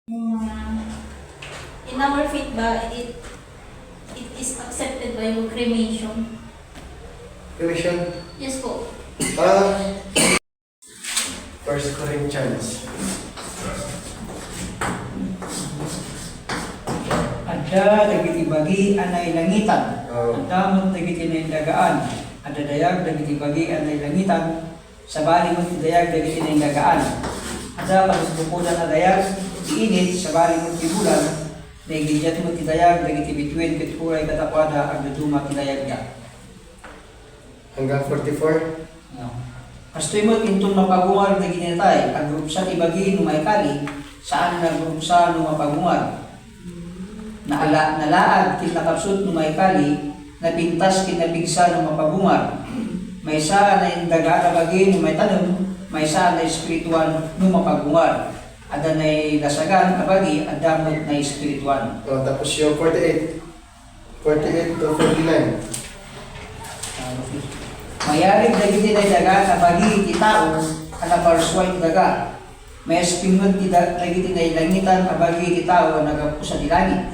In our faith ba, it is accepted by cremation? Cremation? Yes po. First Corinthians. Ada dagiti bagi anay langitan. Oh. Adamot dagiti naindagaan. Ada dayag dagiti bagi anay langitan. Sa bali mo dayag dagiti naindagaan. Ada pagsubukudan na dayag init sa bali mo tibulan. Nagijat mo tidayag dagiti bituin kitkuray katakwada ang duduma tidayag ya. Hanggang 44. Kastoy mo intong mapagungar na ginitay ang grupsa ibagi numaykali saan na grupsa numapagungar. Nalaad kinakapsut numaykali napintas kinabigsa ng mapabungar. May saan na indaga bagi numay tanong, may saan na espirituan numapabungar. Ada na dasagan abagi adamot na espirituan. Oh, tapos yung 48. 48 to 49. Mayarig dagiti na daga abagi iti tao anaparsway daga. May espingot dagiti na ilangitan abagi iti tao nagapusa di langit.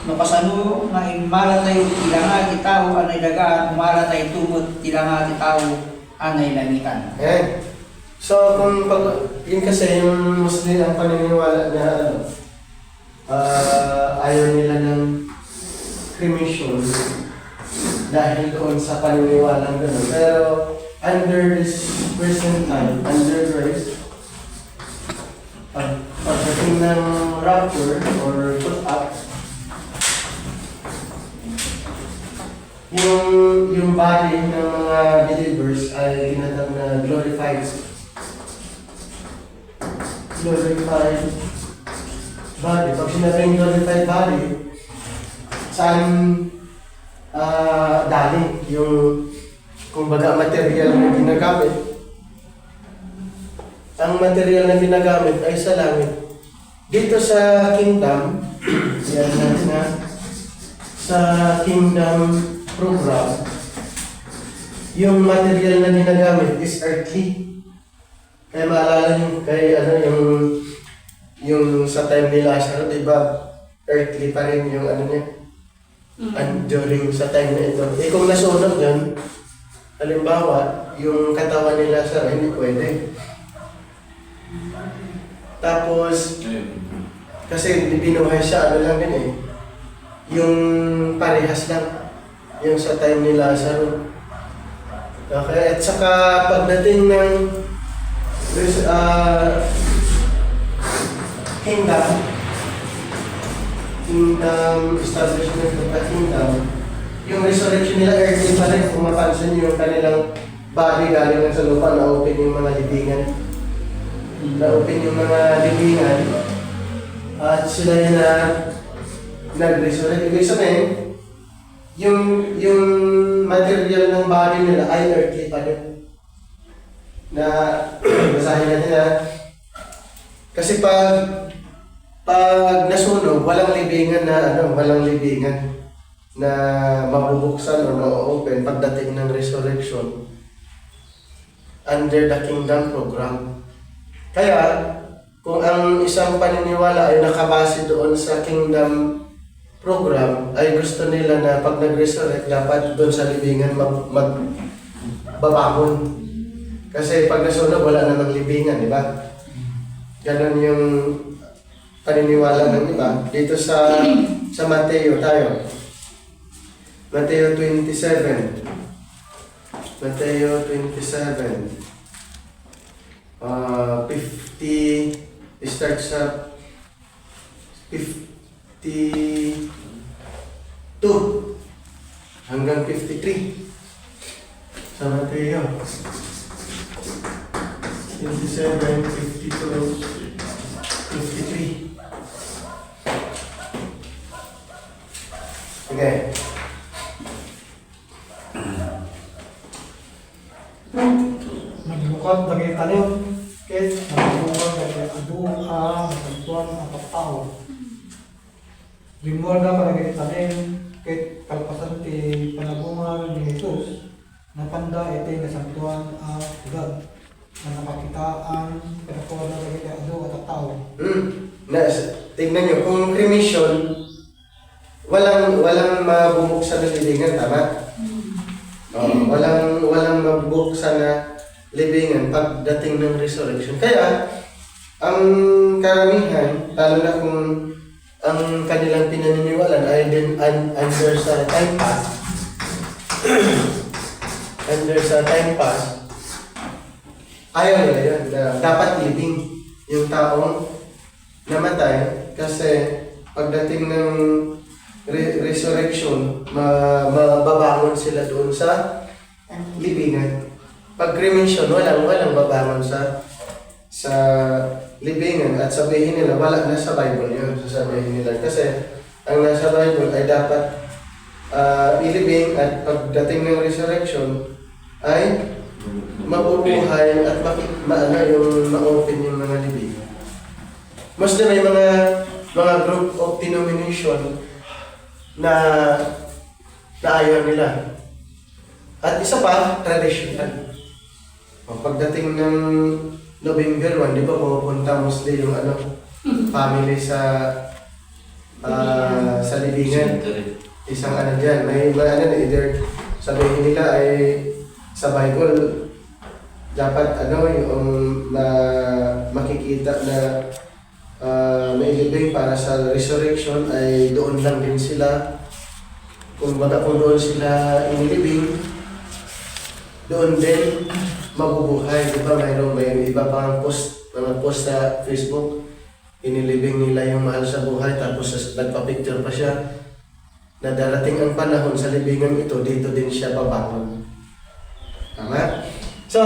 No kasano nga imala tayo tilanga ti tao anay daga, umala tayo tumot tilanga ti tao anay langitan. Ayan. So, kung yun kasi yung Muslim ang paniniwala na ayaw nila ng cremation dahil doon sa paniniwala ng gano'n. Pero under this present time, under grace, pagdating ng rapture or put up, yung body ng mga believers ay tinatawag na glorified body. Pag sinabing glorified body, saan daling yung kumbaga material na ginagamit? Ang material na ginagamit ay sa langit. Dito sa kingdom, yan na sa kingdom program, yung material na ginagamit is earthly. Kaya maalala nyo, kay yung sa time ni Lazaro, diba, earthly pa rin yung niya. And during sa time na ito. Eh kung nasunog yun, halimbawa, yung katawan ni Lazaro, hindi pwede. Tapos, kasi binuhay siya, lang din eh. Yung parehas lang. Yung sa time ni Lazaro. Okay, at saka pagdating ng kingdom establishment of the kingdom, yung resurrection nila earthly pa rin, kung mapansin yung kanilang body galing sa lupa, na-open yung mga libingan. Na-open yung mga libingan at sila yung nag-resurrect. Ibig sabihin, yung material ng body nila ay earthly pa rin. Na basahin natin na kasi pag nasunog, walang libingan na mabubuksan o na-open pagdating ng resurrection under the kingdom program. Kaya kung ang isang paniniwala ay nakabase doon sa kingdom program, ay gusto nila na pag nag-resurrect, dapat doon sa libingan magbabahon. Kasi pag nasunog, wala namang libingan, di ba? Ganon yung paniniwala ng iba. Dito sa Mateo tayo. Mateo 27. Mateo 27. 50, start sa 52 hanggang 53 sa Mateo 27, 52, 53. Okay. Naglukad bagay tanim, kit naglukad bagay aduha, nagtuan ang kapao. Limor na bagay tanim, kit kalpasan ti panabungan ni Jesus, napanda iti nasantuan ang God, na napakitaan, kinakuha na bagay adu at tao. Na tingnan nyo, kung cremation, walang mabubuksan na libingan, tama? Walang mabubuksan na libingan pagdating ng resurrection. Kaya, ang karamihan, lalo na kung ang kanilang pinaniniwalaan ay din under sa time pass, under sa time pass, ayaw nila yun, na dapat living yung taong namatay kasi pagdating ng resurrection, mababangon sila doon sa libingan. Pag cremation, walang babangon sa libingan at sabihin nila, wala na sa Bible yun, sasabihin nila. Kasi ang nasa Bible ay dapat ilibing at pagdating ng resurrection ay mabubuhay at yung ma-open yung mga libing. Mas na may mga group of denomination na ayaw nila. At isa pa, traditional. Pagdating ng November 1, di ba pupunta mostly yung family sa libingan. Isang dyan, may either sabihin nila ay sa Bible, dapat yung makikita na mailibing para sa resurrection ay doon lang din sila. Kung doon sila inilibing, doon din mabubuhay. Di ba may iba pang mga post sa Facebook, inilibing nila yung mahal sa buhay tapos nagpa-picture pa siya na darating ang panahon sa libingan ito, dito din siya babangon. Tama? So,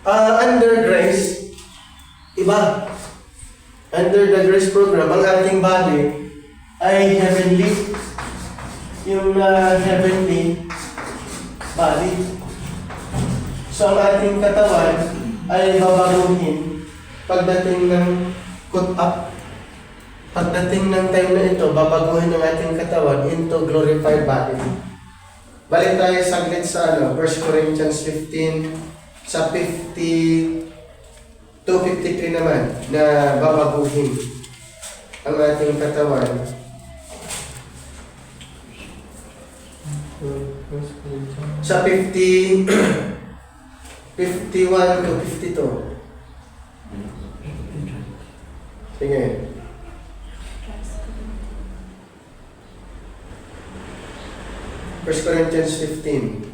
under grace, iba. Under the grace program, ang ating body ay heavenly. Yung heavenly body. So, ang ating katawan ay babaguhin pagdating ng cut-up. Pagdating ng time na ito, babaguhin ang ating katawan into glorified body. Balik tayo saglit sa 1 Corinthians 15, sa 52-53 naman, na babaguhin ang ating katawan. Sa 50, 51 to 52. Sige. First Corinthians 15.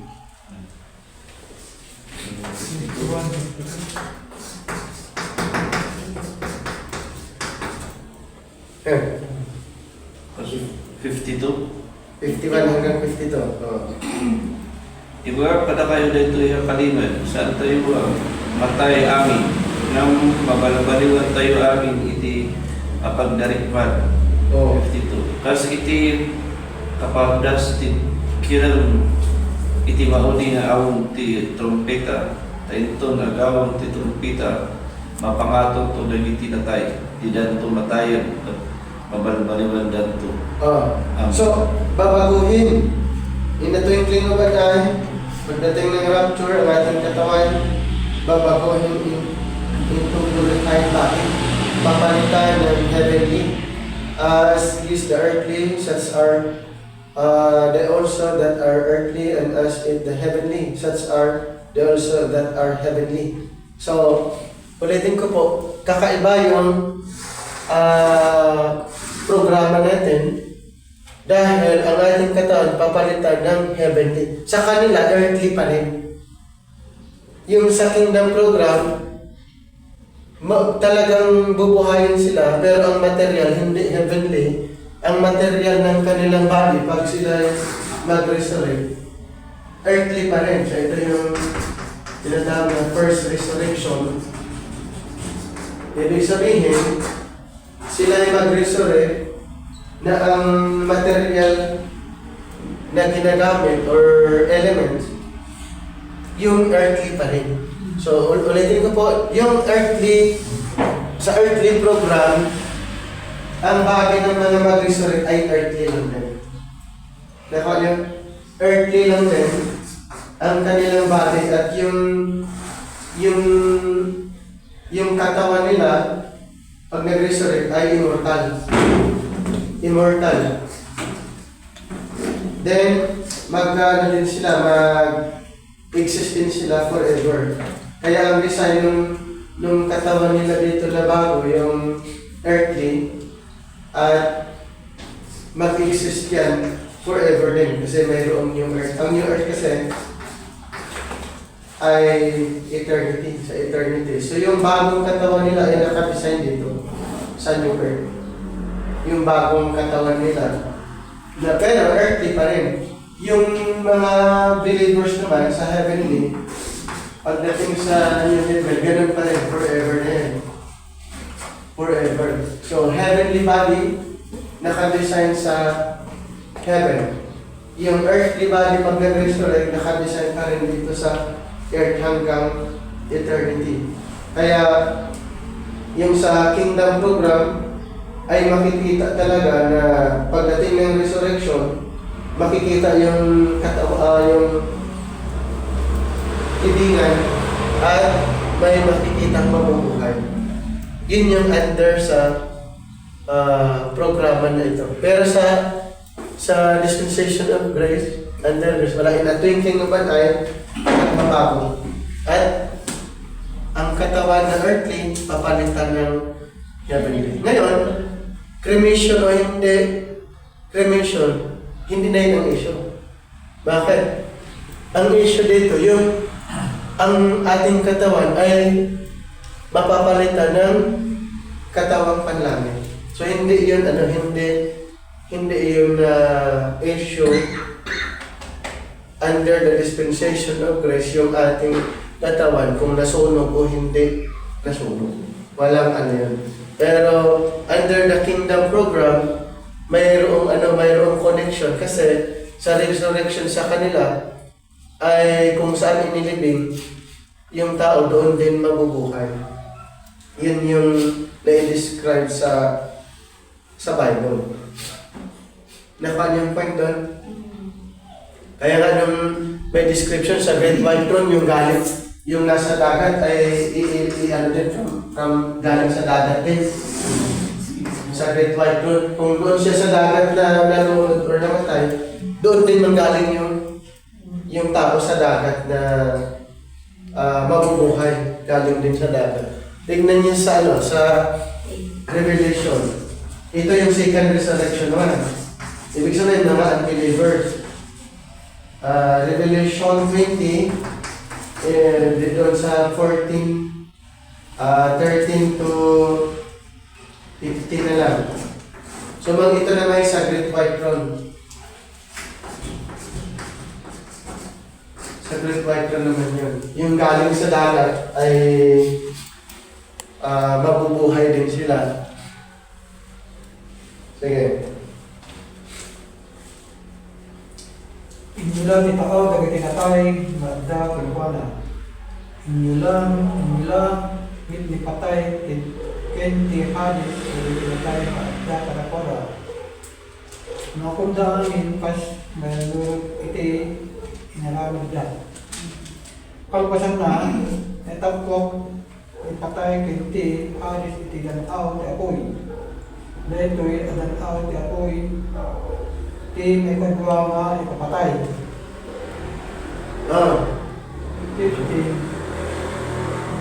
Eh, 52. 51 hanggang 52. Oh. Iba pada kayo dito yung kaliman, saan tayo matay amin, nang mabalabaliwan tayo amin, iti apagdarikpan. Oh. 52. Kasi iti kapag das ti kiral iti mauni nga awong ti trompeta, tainto nagawang ti trompeta, mapangatong to dagiti natay, di danto matayan, mabalabaliwan danto. Oh. So, babaguhin. In the twinkling of an eye, pagdating ng rapture, ang ating katawan, babaguhin into glorified body. Papalitan ng heavenly. As is the earthly, such are they also that are earthly, and as is the heavenly, such are they also that are heavenly. So, ulitin ko po, kakaiba yung programa natin dahil ang ating katawan papalitan ng heavenly. Sa kanila, earthly pa rin. Yung sa kingdom program, talagang bubuhayin sila, pero ang material hindi heavenly. Ang material ng kanilang body, pag sila mag-resurrect, earthly pa rin. So ito yung tinatawag na first resurrection. Ibig sabihin, sila ay mag-resurrect na ang material na ginagamit or element, yung earthly pa rin. So, ulitin ko po, yung earthly, sa earthly program, ang bagay ng mga mag-resurrect ay earthly lang din. Nakuha niyo? Earthly lang din ang kanilang body at yung katawan nila pag nag-resurrect ay immortal. Immortal. Then, ano din sila, mag-exist din sila forever. Kaya ang design nung katawan nila dito na bago, yung earthly, at mag-exist yan forever din. Kasi mayroong new earth. Ang new earth kasi ay eternity, sa eternity. So yung bagong katawan nila ay nakadesign dito sa new earth. Yung bagong katawan nila. Pero earthly pa rin. Yung mga believers naman sa heavenly, pagdating sa new level, ganun pa rin, forever na yan. Forever. So heavenly body, nakadesign sa heaven. Yung earthly body, pag nag-resurrect, nakadesign pa rin dito sa earth hanggang eternity. Kaya, yung sa kingdom program, ay makikita talaga na pagdating ng resurrection, makikita yung yung ibingan at may makikitang mabubuhay. Yun yung under sa programa na ito. Pero sa dispensation of grace, under grace, wala in a twinkling of an eye, at mabago. At ang katawan na earthly, papalitan ng heavenly. Ngayon, cremation o hindi cremation, hindi na yun ang issue. Bakit? Ang issue dito, yung ang ating katawan ay mapapalitan ng katawang panlangit. So hindi yun hindi yun issue under the dispensation of grace yung ating katawan kung nasunog o hindi nasunog. Walang yun. Pero under the kingdom program, mayroong connection kasi sa resurrection sa kanila ay kung saan inilibing yung tao doon din mabubuhay. Yun yung na-describe sa Bible. Nakuha yung point doon? Kaya nga nung may description sa Great White Throne, yung galing, yung nasa dagat ay din from galing sa dagat din. Sa Great White Throne, kung doon siya sa dagat na nalunod or namatay, doon din manggaling yung tao sa dagat na mabubuhay, galing din sa dagat. Tignan niyo sa sa Revelation. Ito yung second resurrection naman. Ibig sabihin ng mga unbelievers. Revelation 20, dito sa 14, 13 to 15 na lang. So, ito naman sa Great White Throne. Sa Great White Throne naman yun. Yung galing sa dagat ay mabubuhay din sila. Sige. Inyulang itao, dagay tinatay, magda, kulkuana. Inyulang, mit ni patay, kenti hadis, dagay tinatay, magda, kadakora. Nakundaan kas, malurut iti, inalamag da. Kalpasan na, etapwak, ipatay, kenti hadis, iti ganaw, ti apoy. Dahil ito'y adanaw, ti apoy, ti may kadwa nga ipapatay.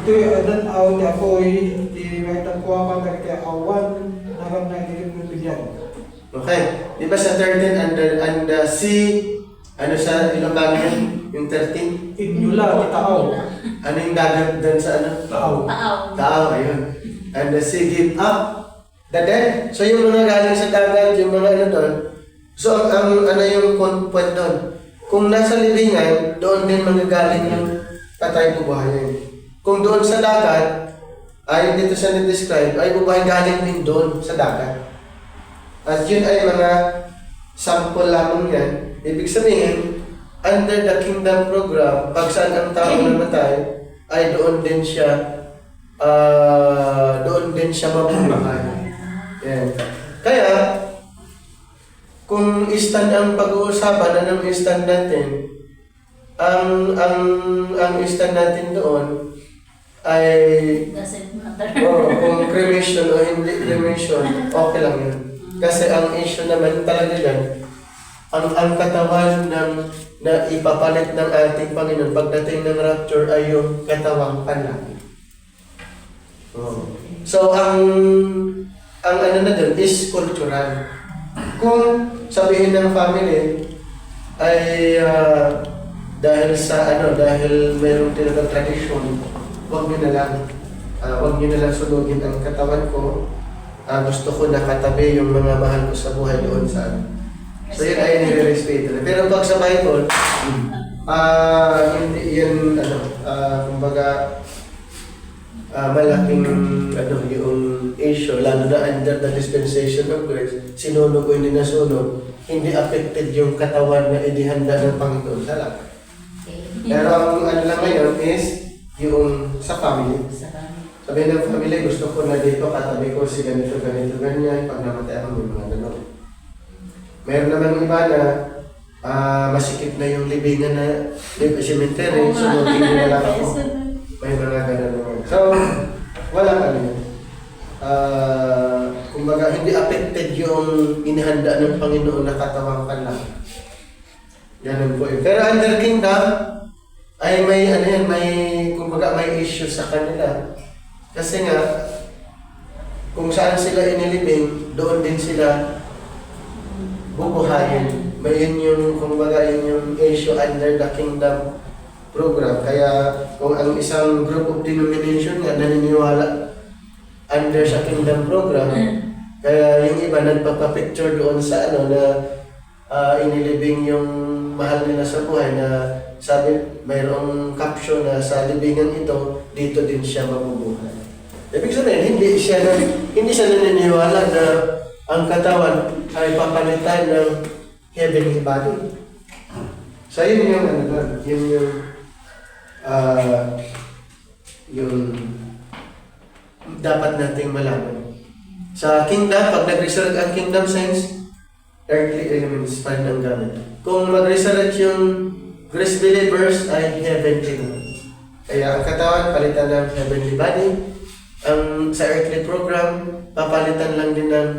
Ito'y adanaw, ti apoy, ti may kadwa ka dagiti awan, nagang na itigil. Okay. Di ba sa 13 and sea, ano sa Ilocano yung 13? Inyula, ti tao. Ano yung dagat doon sa ano? Tao. Tao, ayun. And the sea give up the dead. So yung mga galing sa dagat, yung mga ano doon, so ang ano yung point doon? Kung nasa libingan, doon din magagaling yung patay bubuhayin. Kung doon sa dagat, ay dito sa describe ay bubuhay galing din doon sa dagat. At yun ay mga sample lamang yan. Ibig sabihin, under the kingdom program, pag saan ang tao namatay, ay doon din siya mabubuhay. Yan. Kaya, kung instant ang pag-uusapan, anong instant natin? Ang instant natin doon ay Doesn't matter. kung cremation o hindi cremation, okay lang yun. Kasi ang issue naman talaga dyan, ang katawan na ipapalit ng ating Panginoon pagdating ng rapture ay yung katawang panlangit. So, ang ano na dun is cultural. Kung sabihin ng family ay dahil mayroong tinatawag tradisyon, huwag nyo na lang sunugin ang katawan ko. Gusto ko nakatabi yung mga mahal ko sa buhay doon sa So yun ay nire-respeto na. Pero pag sa Bible, hindi yan, kumbaga, malaking, yung issue, lalo na under the dispensation of grace, sinunog o hindi nasunog, hindi affected yung katawan na idihanda ng Panginoon sa langit. Pero ang lang ngayon is, yung sa family. Sabi ng family, gusto ko na dito katabi ko si ganito, ganyan, pag namatay ako may mga gano'n. Meron naman iba na masikip na yung libingan na cemetery, sunugin na lang ako. May mga gano'n naman. So, wala kami. Kumbaga, hindi affected yung inihanda ng Panginoon na katawang lang. Ganun po yun. Pero under kingdom, ay kumbaga may issue sa kanila. Kasi nga, kung saan sila inilibing, doon din sila bubuhayin. May yun yung, kumbaga, yun yung issue under the kingdom program. Kaya, kung ang isang group of denomination nga naniniwala under sa kingdom program, kaya yung iba nagpapapicture doon sa na inilibing yung mahal nila sa buhay na sabi, mayroong caption na sa libingan ito, dito din siya mabubuhay. Ibig sabihin, hindi siya naniniwala na ang katawan ay papalitan ng heavenly body. So yun yung yung dapat nating malaman. Sa kingdom, pag nag-resurrect ang kingdom signs, earthly elements pa rin ang gamit. Kung mag-resurrect yung grace believers ay heavenly naman. Kaya ang katawan, palitan ng heavenly body. Ang sa earthly program, papalitan lang din ng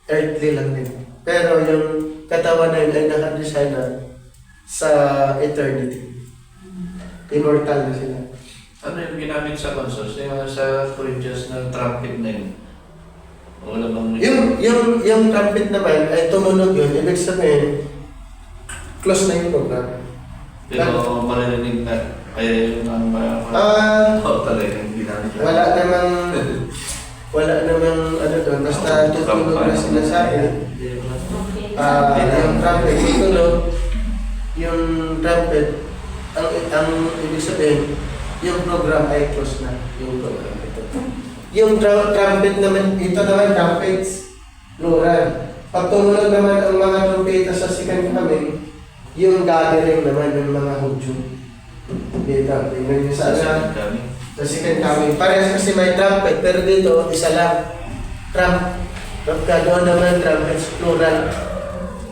earthly lang din. Pero yung katawan na yun ay nakadesign na sa eternity. Immortal na sila. Ano yung ginamit sa consoles? Sa Corinthians na trumpet na yun? Wala bang... Yung trumpet naman ay tumunog yun. Ibig sabihin, close na yung program. Pero marinig na. Kaya yun ang talagang ginamit. Wala namang doon. Basta tutunog na sinasabi. Yung trumpet, tutunog. Yung trumpet, ang ibig sabihin, yung program ay close na. Yung program ito. Yung trumpet naman, ito naman trumpets, plural. Pag tumunog naman ang mga trumpeta sa second coming, yung gathering naman ng mga Hudyo. Dito, tingnan nyo sa second coming. Parehas kasi may trumpet, pero dito, isa lang. Pagka doon naman, trumpets, plural.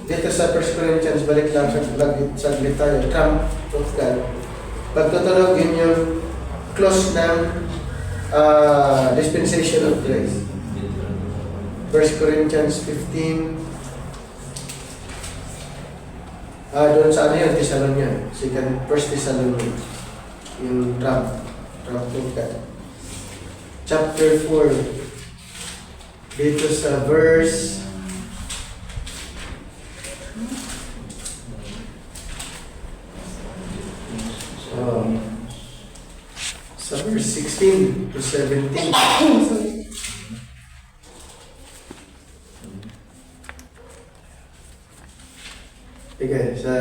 Dito sa 1 Corinthians, balik lang sa tayo. Trumpet. Pag tutunog, yun yung close ng dispensation of grace. 1 Corinthians 15. Doon sa yun, Thessalonian. First Thessalonian. Yung trumpet. Chapter 4. Dito sa verse sa verse 16 to 17. Okay, sa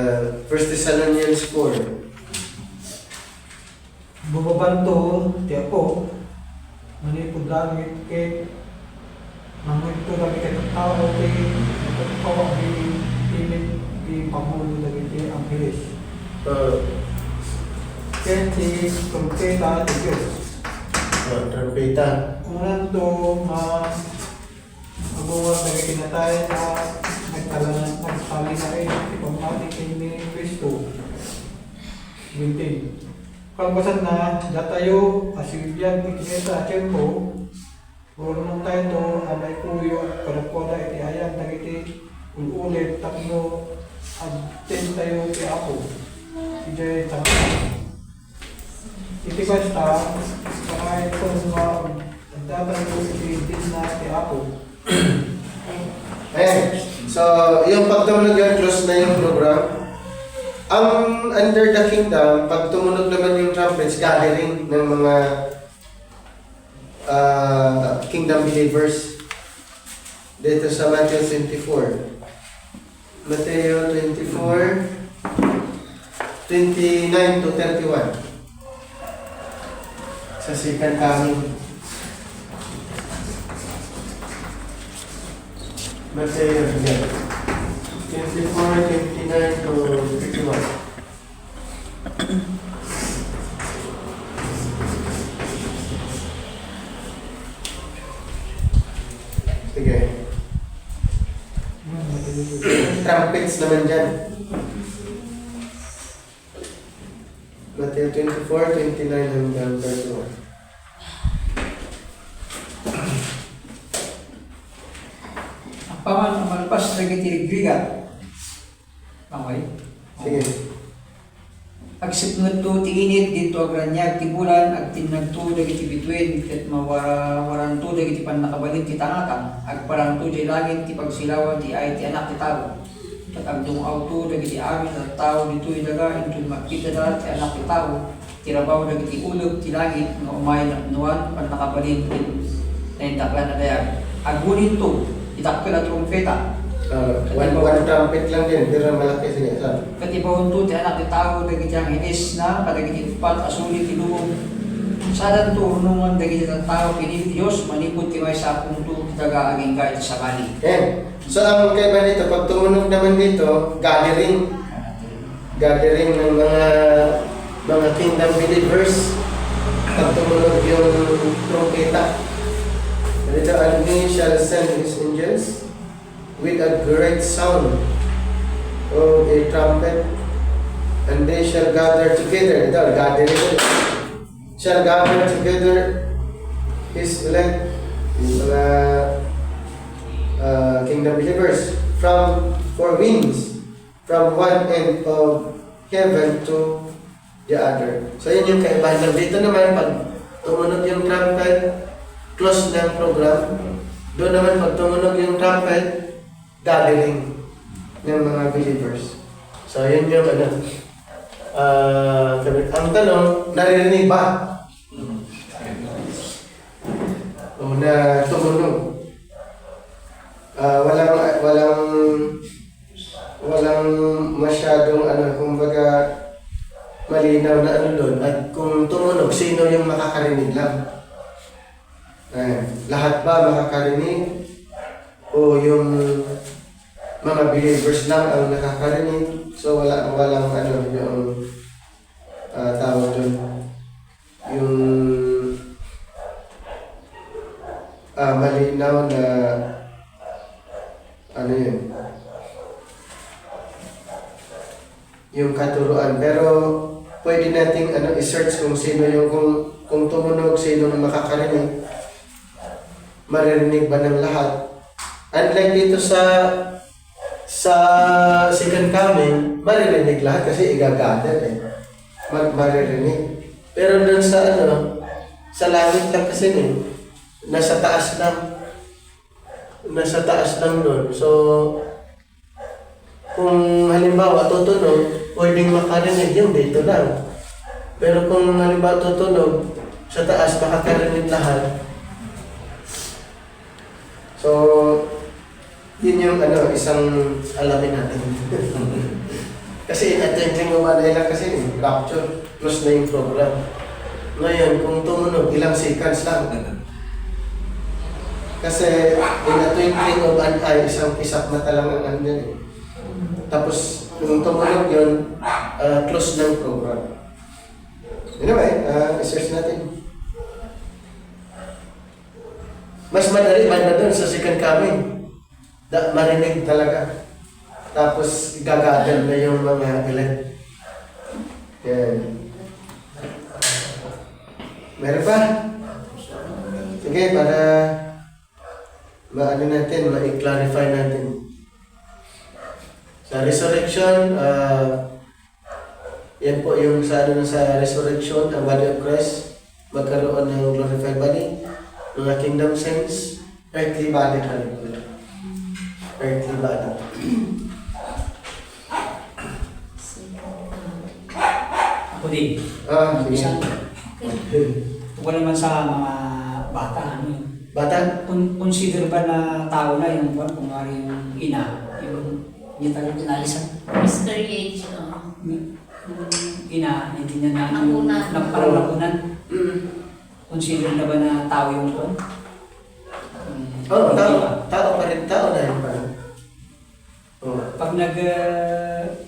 1 Thessalonians 4. Bumabanto, ti ako, manipod langit kay mangunto lagi kay tao kay pagpawa di pamulo lagi ang Angeles. Kaya ti trumpeta ti Diyos. Trumpeta. Kung nanto magawa lagi kinatay na nagtali na rin ipamati kay ni Kristo. 20. kalpasan na datayo asilyan ikineta tempo urunong tayo to amay kuyo kadakwada iti ayan dagiti ulit takno abten tayo ti ako ije tanga iti basta saka itong datayo iti din na ti ako. Ayan. So, yung pagtumunog yan, close na yung program. Ang under the kingdom, pag tumunog naman yung trumpets, gathering ng mga kingdom believers. Dito sa Matthew 24. Matthew 24, 29 to 31. Sa second coming. Matthew 24, 29 to 31. Sige. Trumpets naman dyan. Matthew 24, 29 hanggang 31. Paman ang malpas dagiti Griga. Okay? Sige. Agsip to ti init dito agranyag ti bulan ag tinagto dagiti bituin ket mawaranto dagiti pannakabalin ti tangatan ag paranto di langit ti pagsilawan ti ay ti anak ti tao. Ket agdungaw to dagiti amin at tao ditoy daga intud makita da ti anak ti tao. Tirabaw dagiti ulog ti langit nga umay nuan pannakabalin ti naintaklan na dayag. Agunin to itakkel at trumpeta. One trumpet lang din, pero malaki sige. Katibawon to ti anak ti tao dagiti ang inis na kadagiti upat asuli ti lubong. Sadan to runungan dagiti tao pinili Dios manipod ti may sapong to daga aging kahit sakali. So ang kaiba nito, pag tumunog naman dito, gathering. Gathering ng mga kingdom believers. Pag tumunog yung trumpeta. Dito, and he shall send his angels with a great sound of a trumpet, and they shall gather together. Ito, gathering. Shall gather together his elect, yung mga kingdom believers, from four winds, from one end of heaven to the other. So yun yung kaibahan. Dito naman, pag tumunog yung trumpet, close na ang program. Doon naman pag tumunog yung trumpet, gathering ng mga believers. So yun yung ang tanong, naririnig ba? O na tumunog? Walang masyadong kumbaga malinaw na doon. At kung tumunog, sino yung makakarinig lang? Lahat ba makakarinig? O yung mga believers lang ang nakakarinig? So walang yung tawag doon. Yung malinaw na yun? Yung katuruan. Pero pwede nating i-search kung sino yung kung tumunog, sino ang makakarinig. Maririnig ba ng lahat? Unlike dito sa second coming, maririnig lahat kasi igagather maririnig. Pero dun sa langit lang kasi nasa taas lang dun. So kung halimbawa tutunog, pwedeng makarinig yung dito lang. Pero kung halimbawa tutunog, sa taas makakarinig lahat. So, yun yung isang alamin natin. Kasi attending mo lang kasi capture, close na yung program. Ngayon, kung tumunog, ilang seconds lang. Kasi in a twinkling of an eye, isang pisap mata lang ang Tapos, kung tumunog yun, close na yung program. Anyway, i-search natin. Mas madali banda doon sa second coming. Marinig talaga. Tapos gagather na yung mga elect. Yan. Meron pa? Sige, para maano natin, ma-clarify natin. Sa resurrection, yan po yung sa resurrection, ang body of Christ, magkaroon ng glorified body, mga kingdom saints, earthly body pa rin po. Earthly body. Ako din. Sige. Wala naman sa mga bata, ano yun. Bata? Consider ba na tao na yung kung nga yung ina, yung hindi talagang pinalisan. Miscarriage. Yung ina, hindi niya na Nakunan. parang nakunan. Mm. Consider na ba na tao yung kung? Oo, tao pa rin, tao na yun pa rin. Oo. Pag nag-resurrect,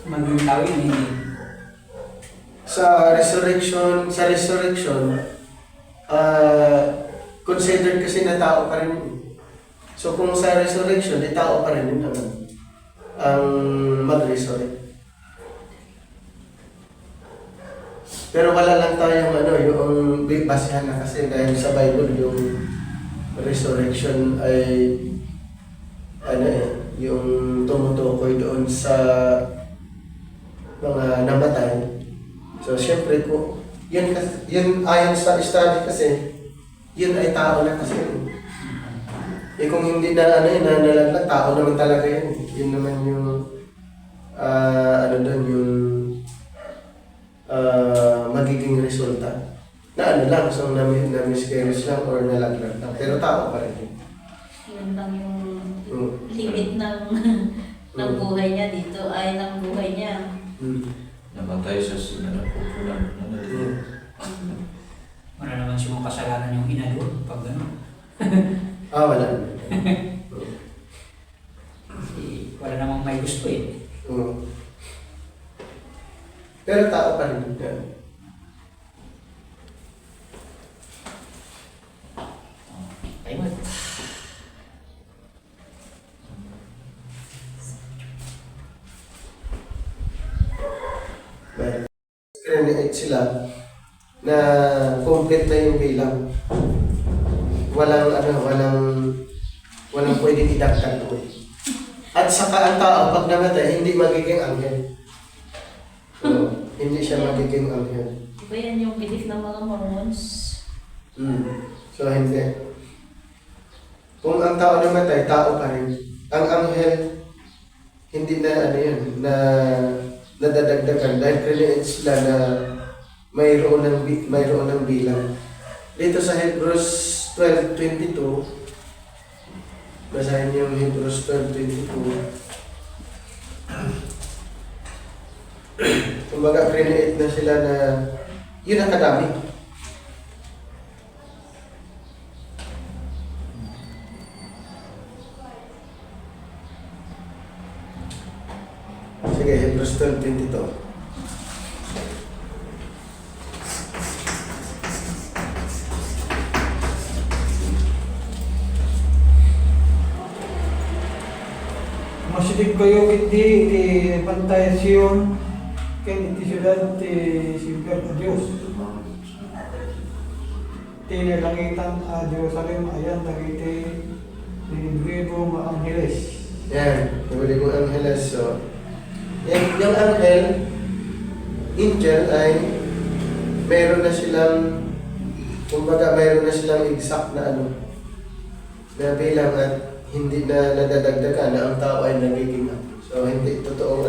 maging tao yun, hindi. Sa resurrection, considered kasi na tao pa rin yun. So kung sa resurrection, di tao pa rin yun naman ang mag-resurrect. Pero wala lang tayong yung basehan na kasi dahil sa Bible yung resurrection ay yung tumutukoy doon sa mga namatay. So syempre ko, yun ayon sa study kasi, yun ay tao na kasi. Kung hindi na nalaglag, tao naman talaga yun. Yun naman yung magiging resulta. Na so na-miscarriage lang or nalaglag lang. Pero tao pa rin yun. Yun lang yung limit ng buhay niya dito ay ng buhay niya. Namatay sa sinanapupunan. Wala naman siyang kasalanan yung ina doon pag gano'n. Wala. Wala namang may gusto eh. Pero tao pa rin yun. Ayun. Create sila na complete na yung bilang. Walang pwedeng idagdag doon. At saka ang tao pag namatay, hindi magiging anghel. Hindi siya magiging anghel. Diba yan yung belief ng mga Mormons? So hindi. Kung ang tao namatay, tao pa rin. Ang anghel, hindi na na nadadagdagan dahil create sila na mayroon ng bilang. Dito sa Hebrews 12:22, basahin niyo yung Hebrews 12:22. Kumbaga, create na sila na yun ang kadami. Sige, Hebrews 12:22. Masilig kayo iti pantayasion ken iti syudad ti Simper na Diyos. Tinilangitan a Jerusalem ayan dagiti nilibribo nga angheles. Yan, nabili ko angheles. So, yung anghel, angel ay meron na silang, kumbaga meron na silang exact na na bilang at hindi na nadadagdagan na ang tao ay nagiging So, hindi totoo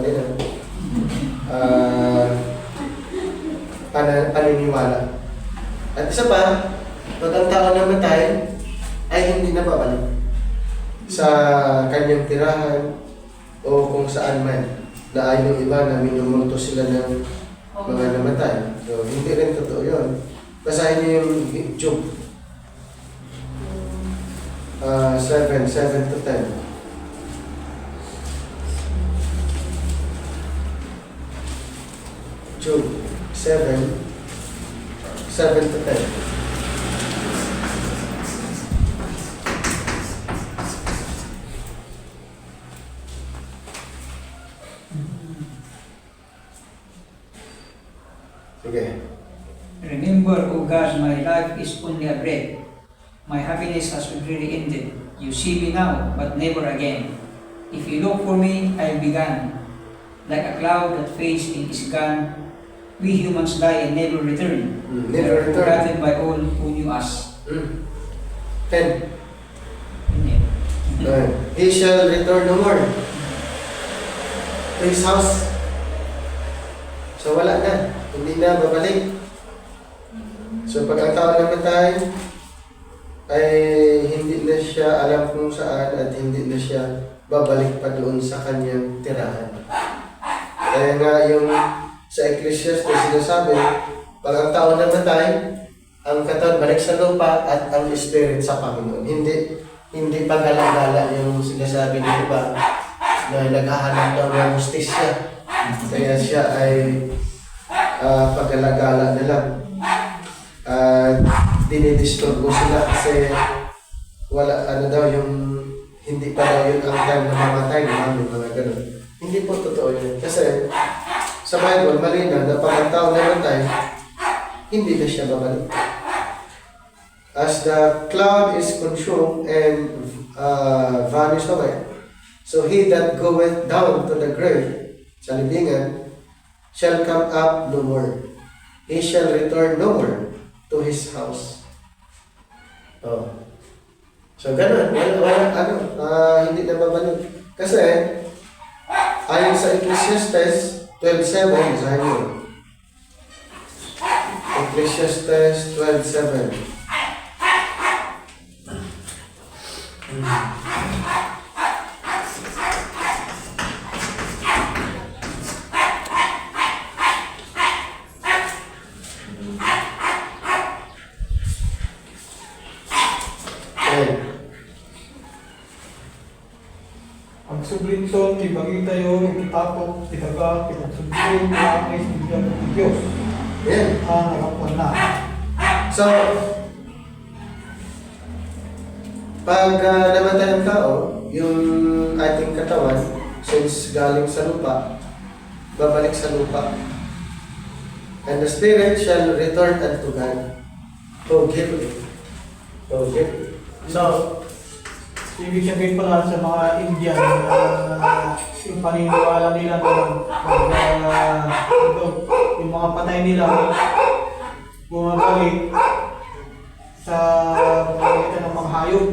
paniniwala. At isa pa, pag ang tao namatay, ay hindi na babalik sa kanyang tirahan o kung saan man. Na ay yung iba na minumulto sila ng mga namatay. So, hindi rin totoo yun. Basahin niyo yung Job 7:7-10. Job 7:7-10. Sige. Remember, O God, my life is only a breath. My happiness has already ended. You see me now, but never again. If you look for me, I'll be gone. Like a cloud that fades and is gone, we humans die and never return. Never We are return. forgotten by all who knew us. 10. Hindi. He shall return no more to his house. So wala na. Hindi na babalik. So pag ang tao namatay, ay hindi na siya alam kung saan at hindi na siya babalik pa doon sa kanyang tirahan. Kaya nga yung sa Ecclesiastes sinasabi, pag ang tao namatay, ang katawan balik sa lupa at ang spirit sa Panginoon. Hindi pagala-gala yung sinasabi ng iba na naghahanap daw ng justisya. Kaya siya ay pagala-gala na lang. Dinidisturbo sila kasi wala daw yung hindi pa daw yun ang time na mamatay namin, mga ganun. Hindi po totoo yun. Kasi sa Bible, malinaw na pag ang tao namatay, hindi na siya babalik. As the cloud is consumed and vanished away, so he that goeth down to the grave, sa libingan, shall come up no more. He shall return no more to his house. Oh. So ganun, hindi na babalik. Kasi, ayon sa Ecclesiastes 12:7, basahin mo. Ecclesiastes 12:7. Ang sublinton, ibagi tayo, itapok, itaga, itagsublinton, nakakais, bigyan ng Diyos. Yan. Nakapuan na. So, pag namatay ang tao, yung ating katawan, since galing sa lupa, babalik sa lupa. And the spirit shall return unto God. To give it. To give it. So, Ibig sabihin pala sa mga Indian yung paniniwala nila yung mga patay nila bumabalik sa pamamagitan ng mga hayop.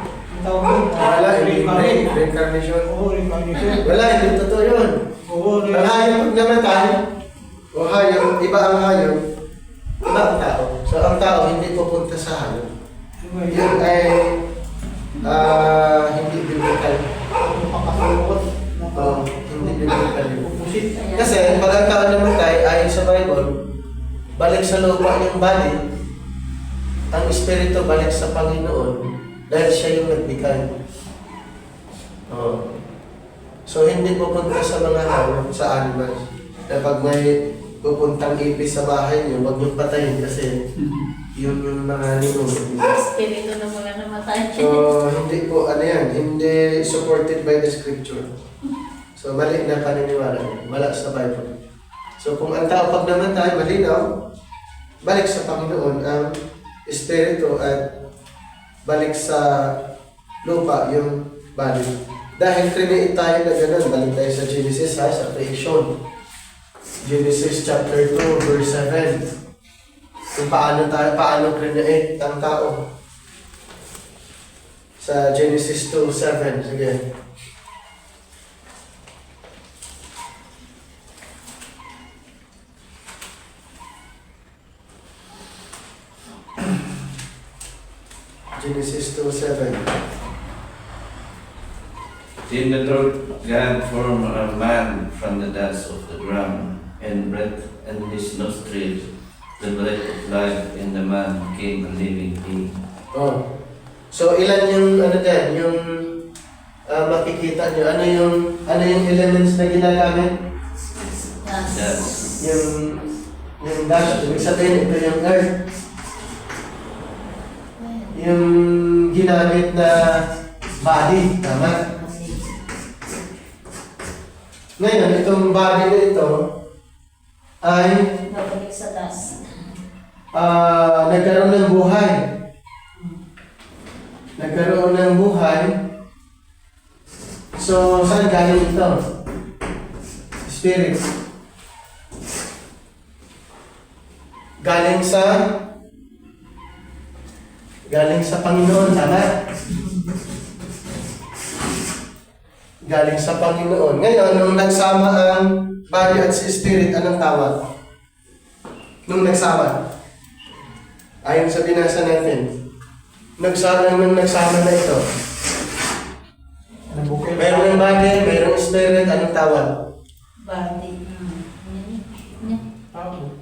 Ang tawag doon, wala, hindi reincarnation. Oo, reincarnation. Wala, hindi totoo yun. Oo, Ang hayop namatay, o hayop, iba ang hayop, iba ang tao. So, ang tao hindi pupunta sa hayop. Yun ay hindi biblical. Pagkasulot. Hindi biblical yun. Opposite. Kasi pag ang tao namatay, ayon sa Bible, balik sa lupa yung body, ang espiritu balik sa Panginoon dahil siya yung nagbigay. So hindi pupunta sa mga hayop, sa animals. Kaya pag may pupuntang ipis sa bahay niyo, huwag niyong patayin kasi yun yung mga ninong. Espiritu na mga namatay. So, hindi po, hindi supported by the scripture. So, mali na paniniwala niya. Wala sa Bible. So, kung ang tao pag namatay, malinaw, balik sa Panginoon ang espiritu at balik sa lupa yung body. Dahil create tayo na ganun, balik tayo sa Genesis, sa creation. Genesis chapter 2, verse 7. Kung paano create ang tao. Sa Genesis 2:7, sige. Genesis 2:7. Then the Lord God formed a man from the dust of the ground, and breathed in his nostrils the breath of life, and the man became a living being. Oh. So ilan yung yung makikita nyo? Ano yung elements na ginagamit? Dust. Yung dash, ibig sabihin ito yung earth. Yung ginamit na body, tama? Ngayon, itong body na ito ay Babalik sa dust. nagkaroon ng buhay. Nagkaroon ng buhay. So, saan galing ito? Spirit. Galing sa Panginoon, tama? Galing sa Panginoon. Ngayon, nung nagsama ang body at si spirit, anong tawag? Nung nagsama. Ayon sa binasa natin. Nung nagsama na ito. Nabukay Mayroon ng body, mayroong spirit, anong tawag? Body. Tao.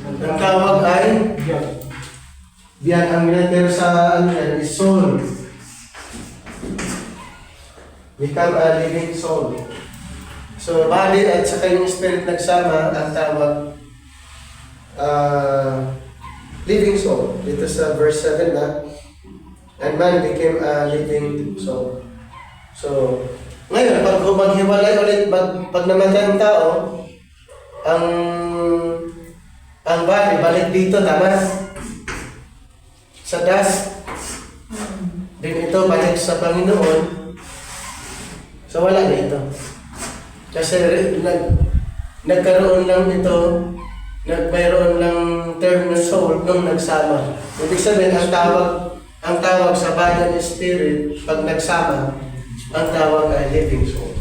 Ang tawag ay Diyan. biyan ang letter sa ano yan, is soul. Become a living soul. So, body at saka yung spirit nagsama, ang tawag living soul. Dito sa verse 7 na, and man became a living soul. So, ngayon, pag maghiwalay ulit, pag namatay ang tao, ang body, balik dito, tama? Sa dust. Din ito, balik sa Panginoon. So, wala na ito. Kasi nagkaroon lang ito, mayroon lang term na soul nung nagsama. Ibig sabihin, ang tawag sa body and spirit, pag nagsama, ang tawag ay living soul.